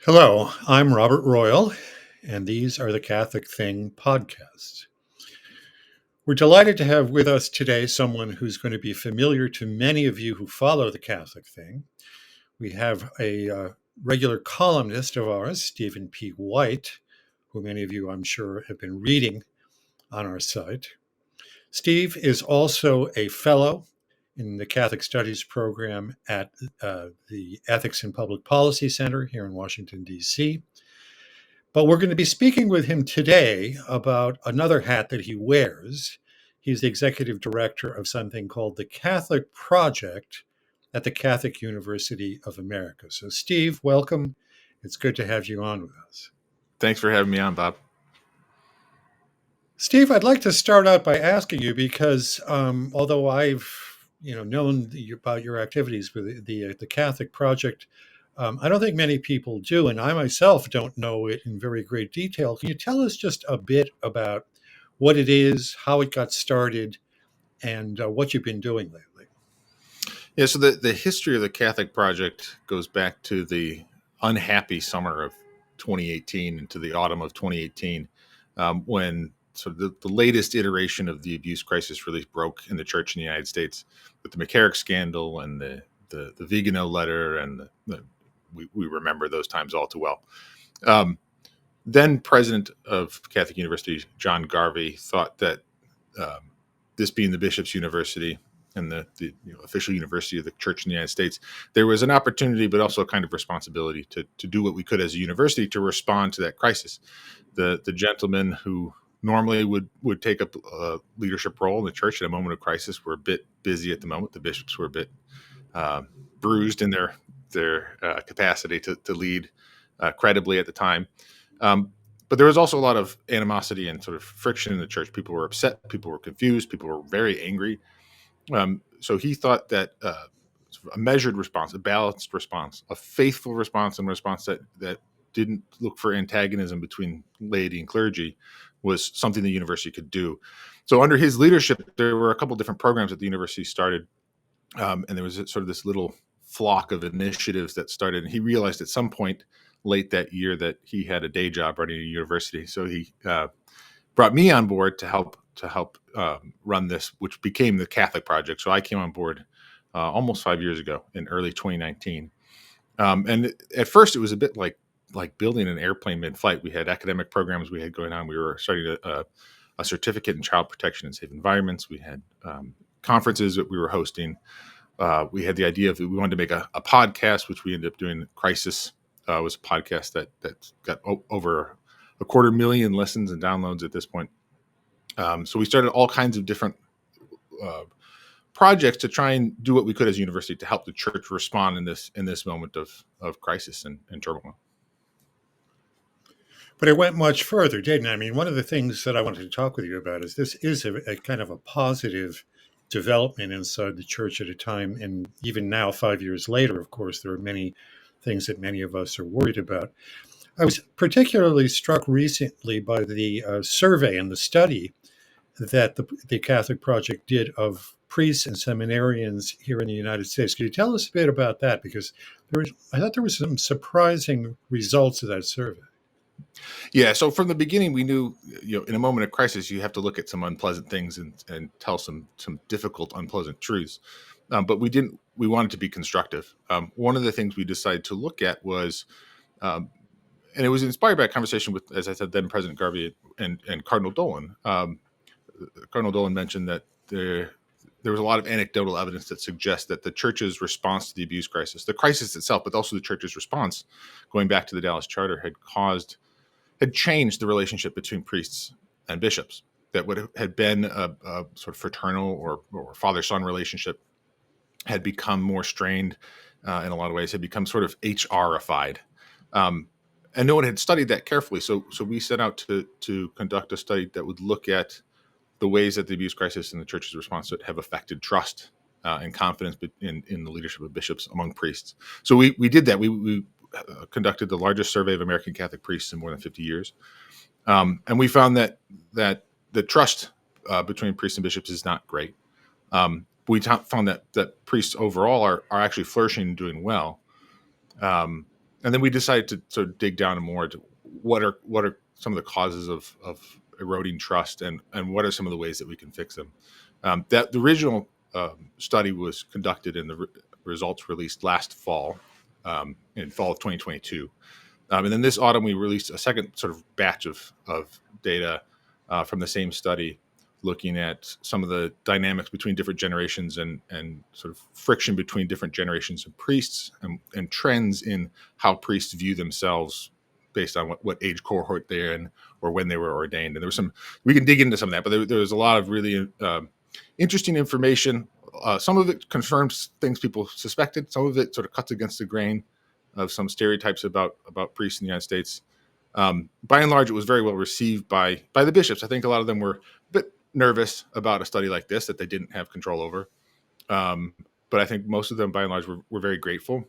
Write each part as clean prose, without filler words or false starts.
Hello, I'm Robert Royal, and these are the Catholic Thing podcasts. We're delighted to have with us today someone who's going to be familiar to many of you who follow the Catholic Thing. We have a regular columnist of ours, Stephen P. White, who many of you, I'm sure, have been reading on our site. Steve is also a fellow in the Catholic Studies program at the Ethics and Public Policy Center here in Washington, D.C. But we're going to be speaking with him today about another hat that he wears. He's the executive director of something called the Catholic Project at the Catholic University of America. So, Steve, welcome. It's good to have you on with us. Thanks for having me on, Bob. Steve, I'd like to start out by asking you because although I've known about your activities with the Catholic Project, I don't think many people do, and I myself don't know it in very great detail. Can you tell us just a bit about what it is, how it got started, and what you've been doing lately? Yeah, so the history of the Catholic Project goes back to the unhappy summer of 2018 into the autumn of 2018, when sort of the latest iteration of the abuse crisis really broke in the church in the United States with the McCarrick scandal and the Vigano letter, and we remember those times all too well. Then President of Catholic University, John Garvey, thought that this being the Bishop's University and the official university of the Church in the United States, there was an opportunity, but also a kind of responsibility to do what we could as a university to respond to that crisis. The gentlemen who normally would take up a leadership role in the church at a moment of crisis were a bit busy at the moment. The bishops were a bit bruised in their capacity to lead credibly at the time. But there was also a lot of animosity and sort of friction in the church. People were upset. People were confused. People were very angry. So he thought that a measured response, a balanced response, a faithful response, and a response that didn't look for antagonism between laity and clergy was something the university could do. So under his leadership, there were a couple of different programs that the university started. And there was sort of this little flock of initiatives that started. And he realized at some point late that year that he had a day job running a university. So he brought me on board to help run this, which became the Catholic Project. So I came on board almost 5 years ago in early 2019. And at first it was a bit like building an airplane mid-flight. We had academic programs we had going on. We were starting a certificate in child protection and safe environments. We had conferences that we were hosting. We had the idea of we wanted to make a podcast, which we ended up doing. Crisis was a podcast that got over 250,000 listens and downloads at this point. So we started all kinds of different projects to try and do what we could as a university to help the church respond in this moment of crisis and turmoil. But it went much further, didn't it? I mean, one of the things that I wanted to talk with you about is this is a kind of a positive development inside the church at a time. And even now, 5 years later, of course, there are many things that many of us are worried about. I was particularly struck recently by the survey and the study that the Catholic Project did of priests and seminarians here in the United States. Could you tell us a bit about that? Because I thought there was some surprising results of that survey. Yeah. So from the beginning, we knew, in a moment of crisis, you have to look at some unpleasant things and tell some difficult, unpleasant truths. But we wanted to be constructive. One of the things we decided to look at was, and it was inspired by a conversation with, as I said, then President Garvey and Cardinal Dolan. Cardinal Dolan mentioned that there was a lot of anecdotal evidence that suggests that the church's response to the abuse crisis, the crisis itself, but also the church's response, going back to the Dallas Charter, had changed the relationship between priests and bishops. That what had been a sort of fraternal or father-son relationship had become more strained in a lot of ways, had become sort of HR-ified. And no one had studied that carefully. So we set out to conduct a study that would look at the ways that the abuse crisis and the church's response to it have affected trust and confidence in the leadership of bishops among priests. So we did that. We conducted the largest survey of American Catholic priests in more than 50 years. And we found that the trust between priests and bishops is not great. We found that priests overall are actually flourishing and doing well. And then we decided to sort of dig down more into what are some of the causes of eroding trust, and what are some of the ways that we can fix them. That the original study was conducted, and the results released last fall, in fall of 2022. And then this autumn, we released a second sort of batch of data from the same study, looking at some of the dynamics between different generations, and sort of friction between different generations of priests, and trends in how priests view themselves based on what age cohort they're in or when they were ordained. And there was some, we can dig into some of that, but there was a lot of really interesting information. Some of it confirms things people suspected. Some of it sort of cuts against the grain of some stereotypes about priests in the United States. By and large, it was very well received by the bishops. I think a lot of them were a bit nervous about a study like this that they didn't have control over. But I think most of them, by and large, were very grateful,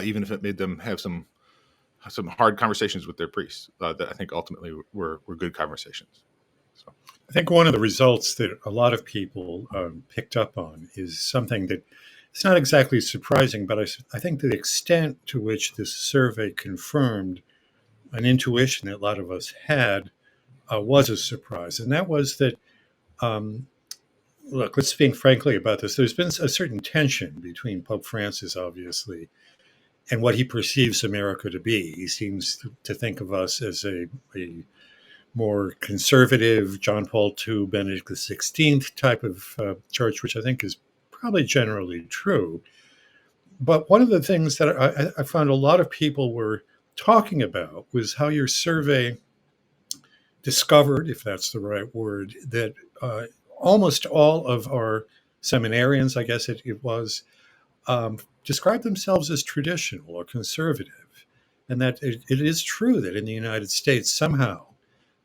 even if it made them have some hard conversations with their priests that I think ultimately were good conversations. So. I think one of the results that a lot of people picked up on is something that it's not exactly surprising, but I think the extent to which this survey confirmed an intuition that a lot of us had was a surprise. And that was that, look, let's speak frankly about this. There's been a certain tension between Pope Francis, obviously, and what he perceives America to be. He seems to think of us as a more conservative John Paul II, Benedict XVI type of church, which I think is probably generally true. But one of the things that I found a lot of people were talking about was how your survey discovered, if that's the right word, that almost all of our seminarians, I guess it was, describe themselves as traditional or conservative. And that it is true that in the United States, somehow,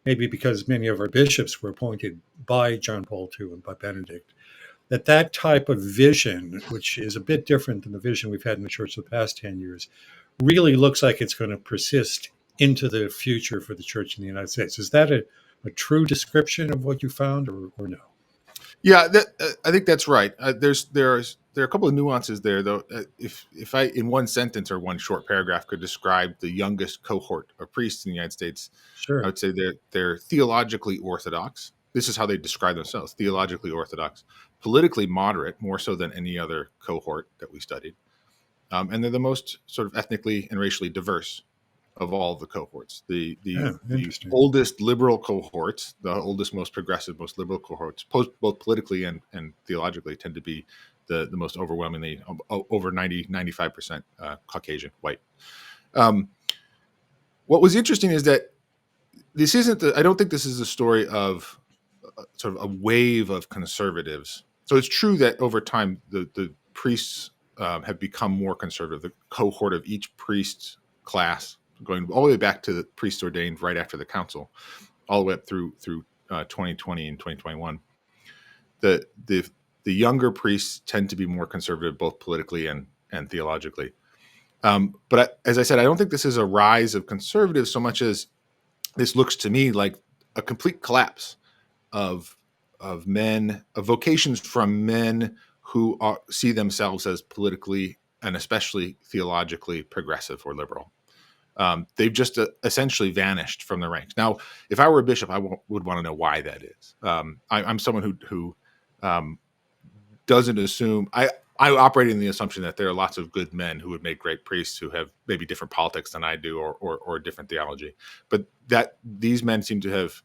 maybe because many of our bishops were appointed by John Paul II and by Benedict, that type of vision, which is a bit different than the vision we've had in the church the past 10 years, really looks like it's going to persist into the future for the church in the United States. Is that a true description of what you found, or no? Yeah, I think that's right. There are a couple of nuances there, though. If I, in one sentence or one short paragraph, could describe the youngest cohort of priests in the United States, Sure. I would say they're theologically orthodox. This is how they describe themselves: theologically orthodox, politically moderate, more so than any other cohort that we studied, and they're the most sort of ethnically and racially diverse of all the cohorts. The oldest liberal cohorts, the oldest, most progressive, most liberal cohorts, both politically and theologically, tend to be the most overwhelmingly over 95% Caucasian, white. What was interesting is that this isn't I don't think this is a story of sort of a wave of conservatives. So it's true that over time the priests have become more conservative. The cohort of each priest class, going all the way back to the priests ordained right after the council, all the way up through 2020 and 2021. The younger priests tend to be more conservative, both politically and theologically. But as I said, I don't think this is a rise of conservatives so much as this looks to me like a complete collapse of vocations from men who see themselves as politically and especially theologically progressive or liberal. They've just essentially vanished from the ranks. Now, if I were a bishop, I would want to know why that is. I'm someone who doesn't assume. I operate in the assumption that there are lots of good men who would make great priests who have maybe different politics than I do or different theology, but that these men seem to have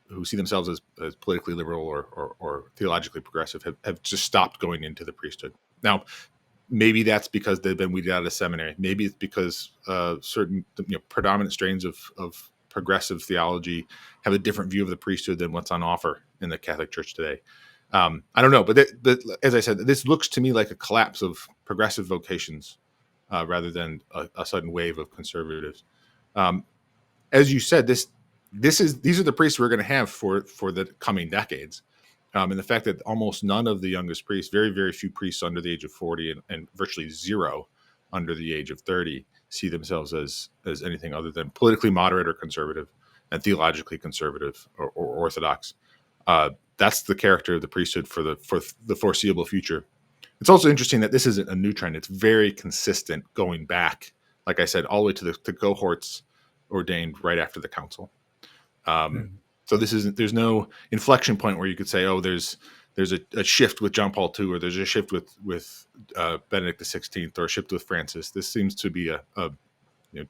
who see themselves as politically liberal or theologically progressive have just stopped going into the priesthood. Now, maybe that's because they've been weeded out of seminary. Maybe it's because certain predominant strains of progressive theology have a different view of the priesthood than what's on offer in the Catholic Church today. I don't know, but as I said, this looks to me like a collapse of progressive vocations rather than a sudden wave of conservatives. As you said, these are the priests we're going to have for the coming decades. And the fact that almost none of the youngest priests, very, very few priests under the age of 40 and virtually zero under the age of 30 see themselves as anything other than politically moderate or conservative and theologically conservative or orthodox. That's the character of the priesthood for the foreseeable future. It's also interesting that this isn't a new trend. It's very consistent going back like I said, all the way to the cohorts ordained right after the council. So there's no inflection point where you could say, oh, there's a shift with John Paul II, or there's a shift with Benedict XVI, or a shift with Francis. This seems to be a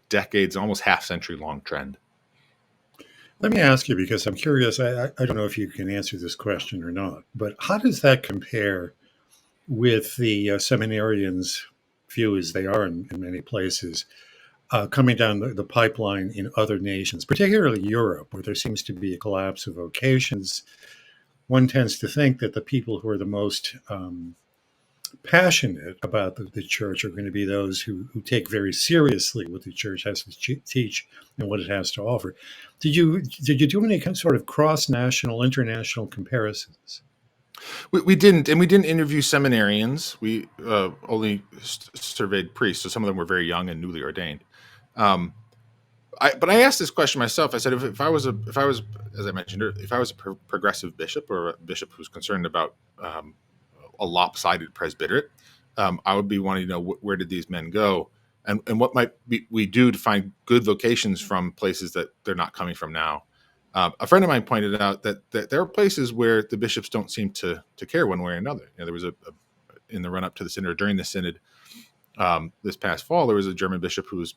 decades, almost half century long trend. Let me ask you, because I'm curious. I don't know if you can answer this question or not, but how does that compare with the seminarians' view, as they are in many places, coming down the pipeline in other nations, particularly Europe, where there seems to be a collapse of vocations? One tends to think that the people who are the most passionate about the church are going to be those who take very seriously what the church has to teach and what it has to offer. Did you do any sort of cross-national, international comparisons? We didn't, and we didn't interview seminarians. We only surveyed priests, so some of them were very young and newly ordained. But I asked this question myself. I said, if I was, as I mentioned, if I was a progressive bishop, or a bishop who's concerned about a lopsided presbyterate, I would be wanting to know where did these men go, and what might we do to find good vocations from places that they're not coming from now. A friend of mine pointed out that there are places where the bishops don't seem to care one way or another. There was in the run up to the synod, or during the synod this past fall, there was a German bishop who's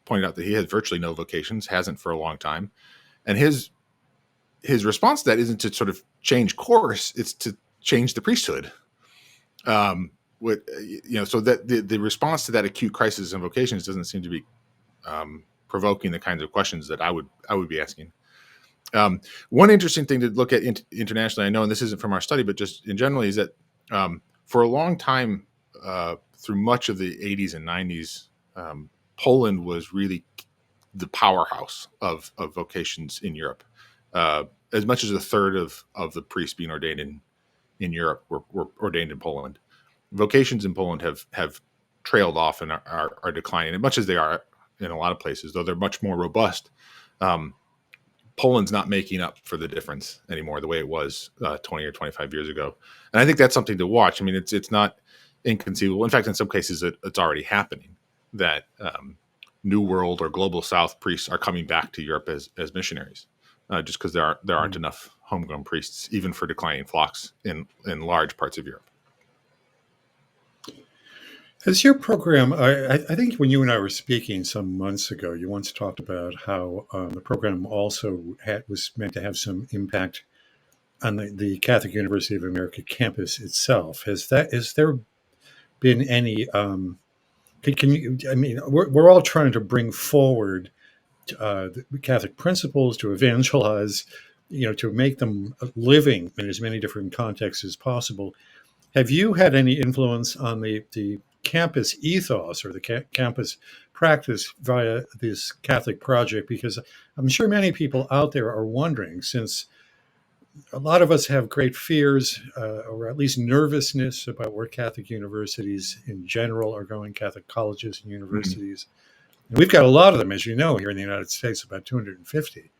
pointed out that he has virtually no vocations, hasn't for a long time, and his response to that isn't to sort of change course; it's to change the priesthood. So that the response to that acute crisis in vocations doesn't seem to be provoking the kinds of questions that I would be asking. One interesting thing to look at internationally, I know, and this isn't from our study, but just in general, is that for a long time, through much of the 80s and 90s, Poland was really the powerhouse of vocations in Europe. As much as a third of the priests being ordained in Europe were ordained in Poland. Vocations in Poland have trailed off and are declining, as much as they are in a lot of places, though they're much more robust. Poland's not making up for the difference anymore the way it was 20 or 25 years ago. And I think that's something to watch. I mean, it's not inconceivable. In fact, in some cases, it's already happening that New World or Global South priests are coming back to Europe as missionaries, just because there aren't enough homegrown priests, even for declining flocks in large parts of Europe. Has your program, I think when you and I were speaking some months ago, you once talked about how the program also was meant to have some impact on the Catholic University of America campus itself. Has there been any, can you, I mean, we're all trying to bring forward the Catholic principles, to evangelize, to make them living in as many different contexts as possible. Have you had any influence on the campus ethos or the campus practice via this Catholic project? Because I'm sure many people out there are wondering, since a lot of us have great fears, or at least nervousness about where Catholic universities in general are going, Catholic colleges and universities. Mm-hmm. And we've got a lot of them, as you know, here in the United States, about 250.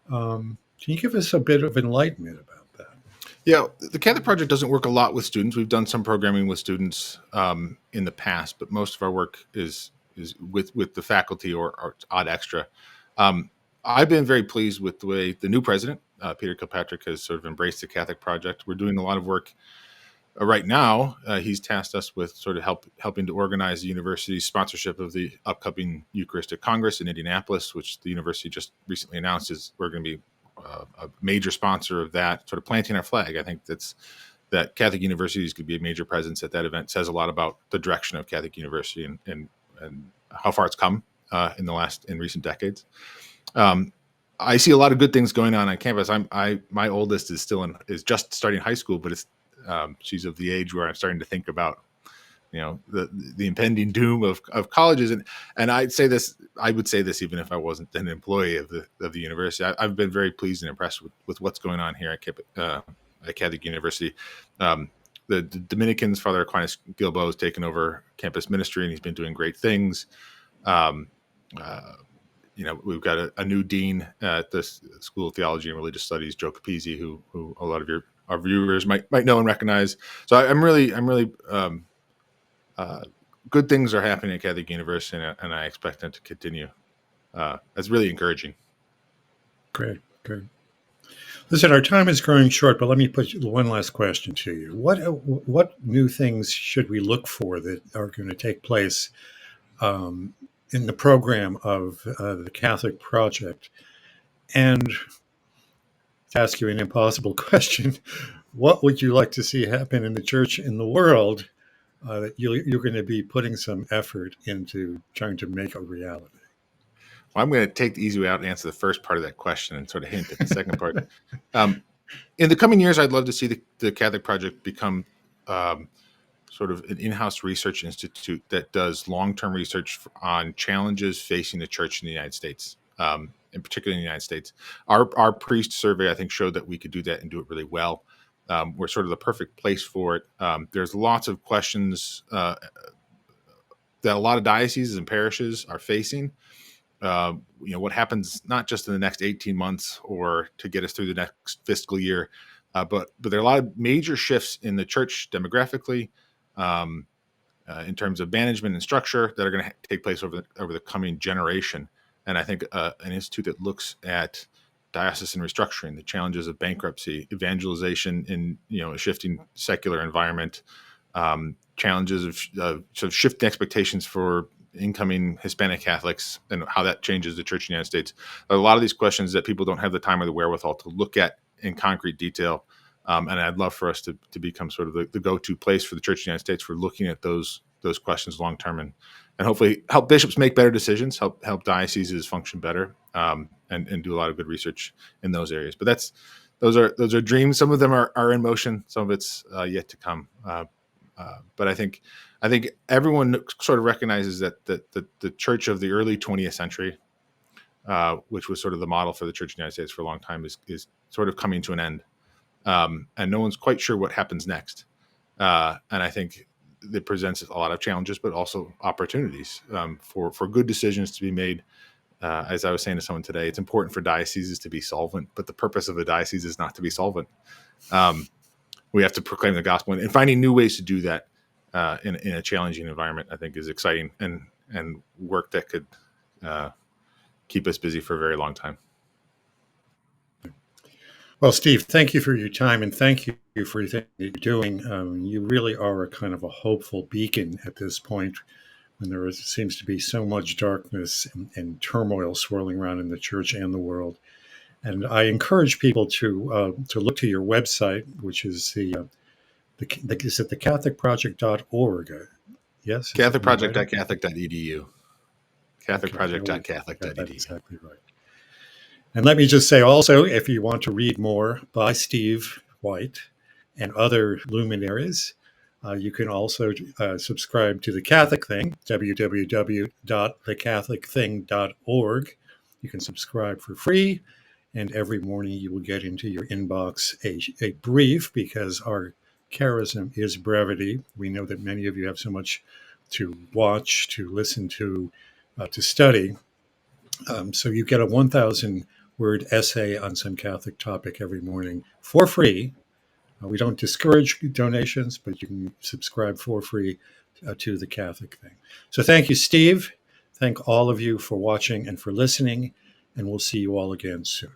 Can you give us a bit of enlightenment about that? Yeah, the Catholic Project doesn't work a lot with students. We've done some programming with students in the past, but most of our work is with the faculty or odd extra. I've been very pleased with the way the new president, Peter Kilpatrick, has sort of embraced the Catholic Project. We're doing a lot of work right now. He's tasked us with sort of helping to organize the university's sponsorship of the upcoming Eucharistic Congress in Indianapolis, which the university just recently announced we're going to be a major sponsor of that, sort of planting our flag. I think that Catholic universities could be a major presence at that event. Says a lot about the direction of Catholic University and how far it's come in recent decades. I see a lot of good things going on campus. My oldest is just starting high school, but she's of the age where I'm starting to think about the impending doom of colleges, and I would say this even if I wasn't an employee of the university. I've been very pleased and impressed with what's going on here at Catholic University. The Dominicans, Father Aquinas Gilbo, has taken over campus ministry, and he's been doing great things. We've got a new dean at the School of Theology and Religious Studies, Joe Capizzi, who a lot of our viewers might know and recognize. So I'm really good things are happening at Catholic University, and I expect them to continue. That's really encouraging. Great, great. Listen, our time is growing short, but let me put one last question to you. What new things should we look for that are going to take place in the program of the Catholic Project? And to ask you an impossible question, what would you like to see happen in the church in the world that you're going to be putting some effort into trying to make a reality? Well, I'm going to take the easy way out and answer the first part of that question and sort of hint at the second part. In the coming years, I'd love to see the Catholic Project become sort of an in-house research institute that does long-term research on challenges facing the church in the United States, in particular in the United States. Our priest survey, I think, showed that we could do that and do it really well. We're sort of the perfect place for it. There's lots of questions that a lot of dioceses and parishes are facing. What happens not just in the next 18 months or to get us through the next fiscal year, but there are a lot of major shifts in the church demographically, in terms of management and structure that are going to take place over the coming generation. And I think an institute that looks at diocesan restructuring, the challenges of bankruptcy, evangelization in a shifting secular environment, challenges of sort of shifting expectations for incoming Hispanic Catholics and how that changes the church in the United States. A lot of these questions that people don't have the time or the wherewithal to look at in concrete detail. And I'd love for us to become sort of the go-to place for the church in the United States for looking at those questions long-term and hopefully help bishops make better decisions, help dioceses function better, and do a lot of good research in those areas. But those are dreams. Some of them are in motion. Some of it's yet to come. But I think everyone sort of recognizes that the church of the early 20th century, which was sort of the model for the church in the United States for a long time, is sort of coming to an end. And no one's quite sure what happens next. And I think it presents a lot of challenges, but also opportunities for good decisions to be made. As I was saying to someone today, it's important for dioceses to be solvent, but the purpose of a diocese is not to be solvent. We have to proclaim the gospel, and finding new ways to do that in a challenging environment, I think, is exciting and work that could keep us busy for a very long time. Well, Steve, thank you for your time, and thank you for everything that you're doing. You really are a kind of a hopeful beacon at this point when there seems to be so much darkness and turmoil swirling around in the church and the world. And I encourage people to look to your website, which is is it the CatholicProject.org? Yes? CatholicProject.catholic.edu. CatholicProject.catholic.edu. That's exactly right. And let me just say also, if you want to read more by Steve White and other luminaries, you can also subscribe to The Catholic Thing, www.thecatholicthing.org. You can subscribe for free, and every morning you will get into your inbox a brief, because our charism is brevity. We know that many of you have so much to watch, to listen to study. So you get a 1,000-word essay on some Catholic topic every morning for free. We don't discourage donations, but you can subscribe for free to The Catholic Thing. So thank you, Steve. Thank all of you for watching and for listening, and we'll see you all again soon.